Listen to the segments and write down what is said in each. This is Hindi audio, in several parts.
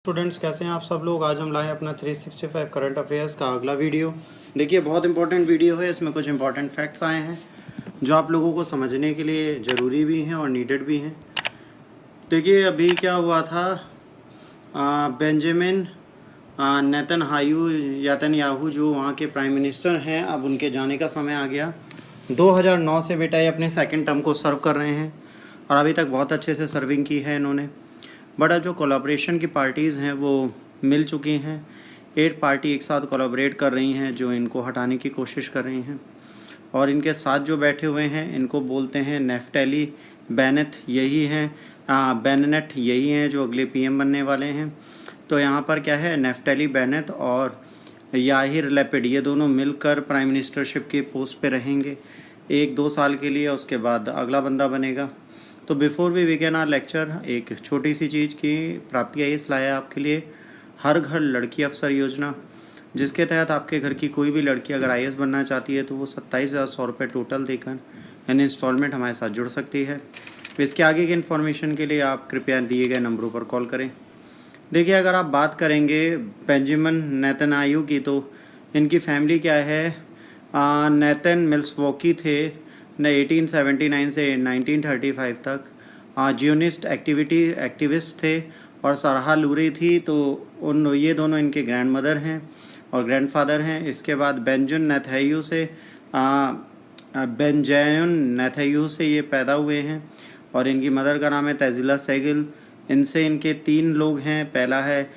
स्टूडेंट्स कैसे हैं आप सब लोग। आज हम लाए हैं अपना 365 करंट अफेयर्स का अगला वीडियो। देखिए बहुत इंपॉर्टेंट वीडियो है, इसमें कुछ इंपॉर्टेंट फैक्ट्स आए हैं जो आप लोगों को समझने के लिए ज़रूरी भी हैं और नीडेड भी हैं। देखिए अभी क्या हुआ था, बेंजामिन नेतन्याहू जो वहाँ के प्राइम मिनिस्टर हैं, अब उनके जाने का समय आ गया। 2009 से बेटा ये अपने सेकेंड टर्म को सर्व कर रहे हैं और अभी तक बहुत अच्छे से सर्विंग की है इन्होंने। बट जो कोलैबोरेशन की पार्टीज़ हैं वो मिल चुकी हैं। 8 पार्टी एक साथ कोलैबोरेट कर रही हैं जो इनको हटाने की कोशिश कर रही हैं, और इनके साथ जो बैठे हुए हैं इनको बोलते हैं नेफ्टली बेनेट, यही हैं बेनेट, यही हैं जो अगले पीएम बनने वाले हैं। तो यहाँ पर क्या है, नेफ्टली बेनेट और याहिर लैपिड ये दोनों मिलकर प्राइम मिनिस्टरशिप की पोस्ट पे रहेंगे 1-2 साल के लिए, उसके बाद अगला बंदा बनेगा। तो before we begin our lecture, एक छोटी सी चीज़ की प्राप्ति आई लाया आपके लिए, हर घर लड़की अफसर योजना, जिसके तहत आपके घर की कोई भी लड़की अगर आईएएस बनना चाहती है तो वो 27,100 रुपये टोटल देकर यानी इंस्टॉलमेंट हमारे साथ जुड़ सकती है। इसके आगे की इन्फॉर्मेशन के लिए आप कृपया दिए गए नंबरों पर कॉल करें। देखिए अगर आप बात करेंगे बेंजामिन नेतन्याहू की, तो इनकी फैमिली क्या है, नेतन मिल्सवॉकी थे 1879 से 1935 तक, जियोनिस्ट एक्टिविस्ट थे, और सरहा लूरी थी। तो ये दोनों इनके ग्रैंड मदर हैं और ग्रैंडफादर हैं। इसके बाद बेंजामिन नेतन्याहू से ये पैदा हुए हैं और इनकी मदर का नाम है तज़िला सेगिल। इनसे इनके 3 लोग हैं। पहला है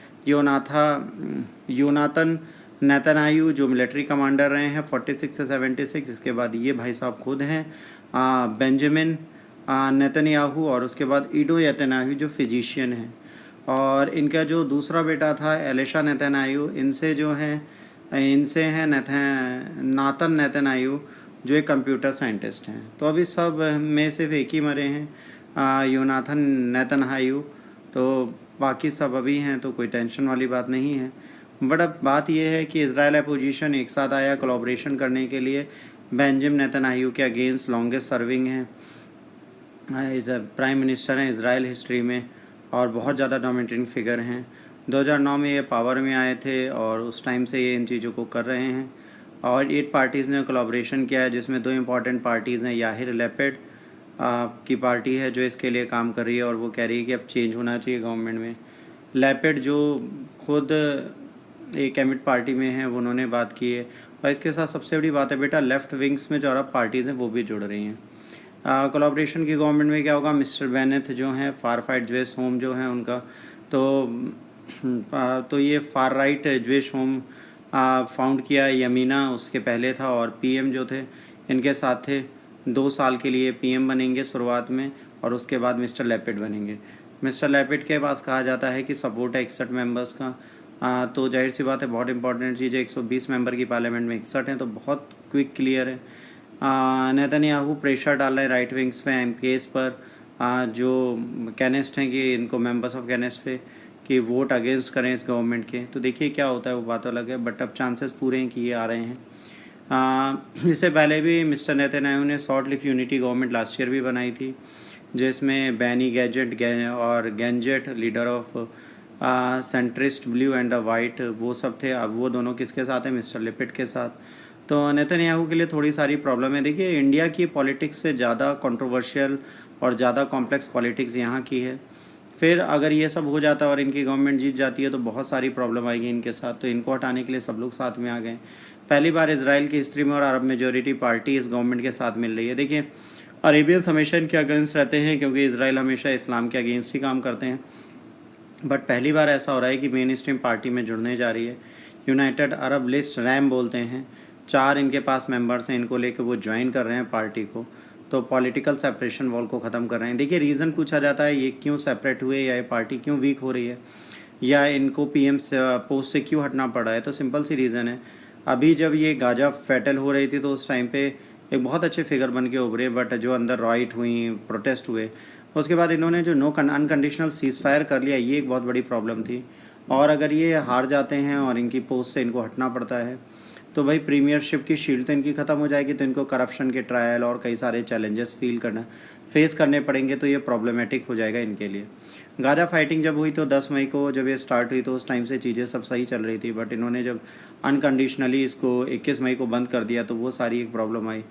योनातन नेतन्याहू जो मिलिट्री कमांडर रहे हैं 46 से 76। इसके बाद ये भाई साहब खुद हैं बेंजामिन नेतन्याहू, और उसके बाद ईडो नेतन्याहू जो फिजिशियन हैं। और इनका जो दूसरा बेटा था एलिशा नेतन्याहू, इनसे हैं नातन नेतन्याहू जो एक कंप्यूटर साइंटिस्ट हैं। तो अभी सब में सिर्फ एक ही मरे हैं, योनाथन नेतन्याहू, तो बाकी सब अभी हैं, तो कोई टेंशन वाली बात नहीं है। बट अब बात यह है कि इजराइल अपोजिशन एक साथ आया कोलैबोरेशन करने के लिए बेंजामिन नेतन्याहू के अगेंस्ट, लॉन्गेस्ट सर्विंग हैं प्राइम मिनिस्टर हैं इजराइल हिस्ट्री में और बहुत ज़्यादा डोमिनेटिंग फिगर हैं। 2009 में ये पावर में आए थे और उस टाइम से ये इन चीज़ों को कर रहे हैं। और 8 पार्टीज़ ने कोलैबोरेशन किया है, जिसमें 2 इम्पॉर्टेंट पार्टीज़ हैं। याहिर लैपिड की पार्टी है जो इसके लिए काम कर रही है और वो कह रही है कि अब चेंज होना चाहिए गवर्नमेंट में। लैपिड जो खुद एक एमिट पार्टी में है, उन्होंने बात की है। और इसके साथ सबसे बड़ी बात है बेटा, लेफ़्ट विंग्स में जो अरब पार्टीज़ हैं वो भी जुड़ रही हैं। कोलैबोरेशन की गवर्नमेंट में क्या होगा, मिस्टर बेनेट जो हैं फार फाइट ज्वेश होम जो है उनका, तो ये फार राइट ज्वेश होम फाउंड किया यमीना उसके पहले था, और पीएम जो थे इनके साथ थे। 2 साल के लिए पीएम बनेंगे शुरुआत में, और उसके बाद मिस्टर लैपिड बनेंगे। मिस्टर लैपिड के पास कहा जाता है कि सपोर्ट है 61 मेंबर्स का। तो जाहिर सी बात है बहुत इंपॉर्टेंट चीज़ है, 120 मेंबर की पार्लियामेंट में 61 हैं, तो बहुत क्विक क्लियर है। नेतन्याहू प्रेशर डाल रहे हैं राइट विंग्स पे, एमपीएस पर, जो कैनेस्ट हैं कि इनको मेंबर्स ऑफ कैनेस्ट पे कि वोट अगेंस्ट करें इस गवर्नमेंट के। तो देखिए क्या होता है वो बात अलग है, बट अब चांसेस पूरे हैं कि ये आ रहे हैं। इससे पहले भी मिस्टर नेतन्याहू ने short live unity government last year भी बनाई थी, जिसमें बैनी गैजेट और Gantz leader of centrist blue and the white वो सब थे। अब वो दोनों किसके साथ हैं, मिस्टर लिपिड के साथ। तो नेतन्याहू के लिए थोड़ी सारी प्रॉब्लम है। देखिए इंडिया की पॉलिटिक्स से ज़्यादा कंट्रोवर्शियल और ज़्यादा कॉम्प्लेक्स पॉलिटिक्स यहाँ की है। फिर अगर ये सब हो जाता है और इनकी गवर्नमेंट जीत जाती है तो बहुत सारी प्रॉब्लम आएगी इनके साथ। तो इनको हटाने के लिए सब लोग साथ में आ गए। पहली बार इजराइल की हिस्ट्री में और अरब मेजोरिटी पार्टी इस गवर्नमेंट के साथ मिल रही है। देखिए अरेबियंस हमेशा इनके अगेंस्ट रहते हैं क्योंकि इजराइल हमेशा इस्लाम के अगेंस्ट ही काम करते हैं, बट पहली बार ऐसा हो रहा है कि मेन स्ट्रीम पार्टी में जुड़ने जा रही है। यूनाइटेड अरब लिस्ट रैम बोलते हैं, 4 इनके पास मेंबर्स हैं, इनको लेकर वो ज्वाइन कर रहे हैं पार्टी को। तो पॉलिटिकल सेपरेशन वॉल को ख़त्म कर रहे हैं। देखिए रीज़न पूछा जाता है ये क्यों सेपरेट हुए या ये पार्टी क्यों वीक हो रही है या इनको पीएम पोस्ट से क्यों हटना पड़ा है। तो सिंपल सी रीज़न है, अभी जब ये गाजा फैटल हो रही थी तो उस टाइम पे एक बहुत अच्छे फिगर बन के उभरे, बट जो अंदर राइट हुई, प्रोटेस्ट हुए, उसके बाद इन्होंने जो अनकंडीशनल सीज़ फायर कर लिया, ये एक बहुत बड़ी प्रॉब्लम थी। और अगर ये हार जाते हैं और इनकी पोस्ट से इनको हटना पड़ता है तो भाई प्रीमियरशिप की शील्ड तो इनकी ख़त्म हो जाएगी, तो इनको करप्शन के ट्रायल और कई सारे चैलेंजेस फेस करने पड़ेंगे, तो ये प्रॉब्लमेटिक हो जाएगा इनके लिए। गाज़ा फाइटिंग जब हुई तो 10 मई को जब ये स्टार्ट हुई तो उस टाइम से चीज़ें सब सही चल रही थी, बट इन्होंने जब अनकंडीशनली इसको 21 मई को बंद कर दिया तो वो सारी एक प्रॉब्लम आई।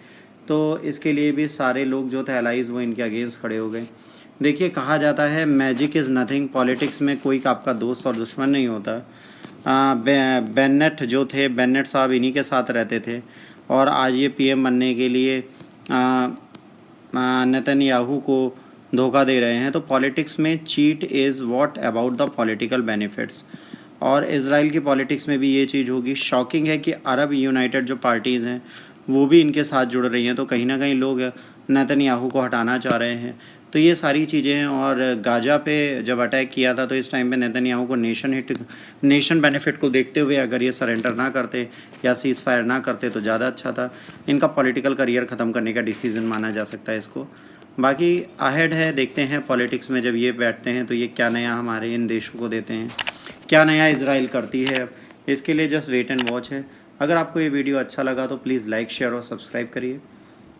तो इसके लिए भी सारे लोग जो थे एलाइज वो इनके अगेंस्ट खड़े हो गए। देखिए, कहा जाता है मैजिक इज़ नथिंग, पॉलिटिक्स में कोई आपका दोस्त और दुश्मन नहीं होता। बेन्नेट जो थे, बेन्नेट साहब इन्हीं के साथ रहते थे और आज ये पीएम बनने के लिए नेतन्याहू को धोखा दे रहे हैं। तो पॉलिटिक्स में cheat is what about the political benefits, और इज़राइल की पॉलिटिक्स में भी ये चीज़ होगी। शॉकिंग है कि अरब यूनाइटेड जो पार्टीज़ हैं वो भी इनके साथ जुड़ रही हैं, तो कहीं ना कहीं लोग नेतन्याहू को हटाना चाह रहे हैं। तो ये सारी चीज़ें हैं। और गाज़ा पे जब अटैक किया था तो इस टाइम पे नेतन्याहू को नेशन बेनिफिट को देखते हुए अगर ये सरेंडर ना करते या सीज़ फायर ना करते तो ज़्यादा अच्छा था। इनका पॉलिटिकल करियर ख़त्म करने का डिसीज़न माना जा सकता है इसको। बाकी अहेड है, देखते हैं पॉलिटिक्स में जब ये बैठते हैं तो ये क्या नया हमारे इन देशों को देते हैं, क्या नया इज़राइल करती है। अब इसके लिए जस्ट वेट एंड वॉच है। अगर आपको ये वीडियो अच्छा लगा तो प्लीज़ लाइक, शेयर और सब्सक्राइब करिए।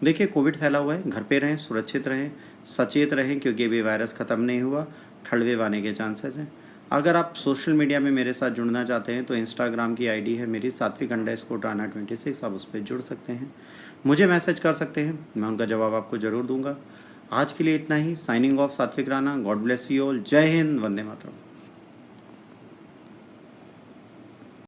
देखिए, कोविड फैला हुआ है, घर पे रहें, सुरक्षित रहें, सचेत रहें, क्योंकि अभी वायरस ख़त्म नहीं हुआ, थर्ड वेव आने के चांसेस हैं। अगर आप सोशल मीडिया में मेरे साथ जुड़ना चाहते हैं तो इंस्टाग्राम की आईडी है मेरी सात्विक_राणा26, आप उस पर जुड़ सकते हैं, मुझे मैसेज कर सकते हैं, मैं उनका जवाब आपको ज़रूर दूंगा। आज के लिए इतना ही। साइनिंग ऑफ, सात्विक Rana. God bless you all. जय हिंद, वंदे मातरम।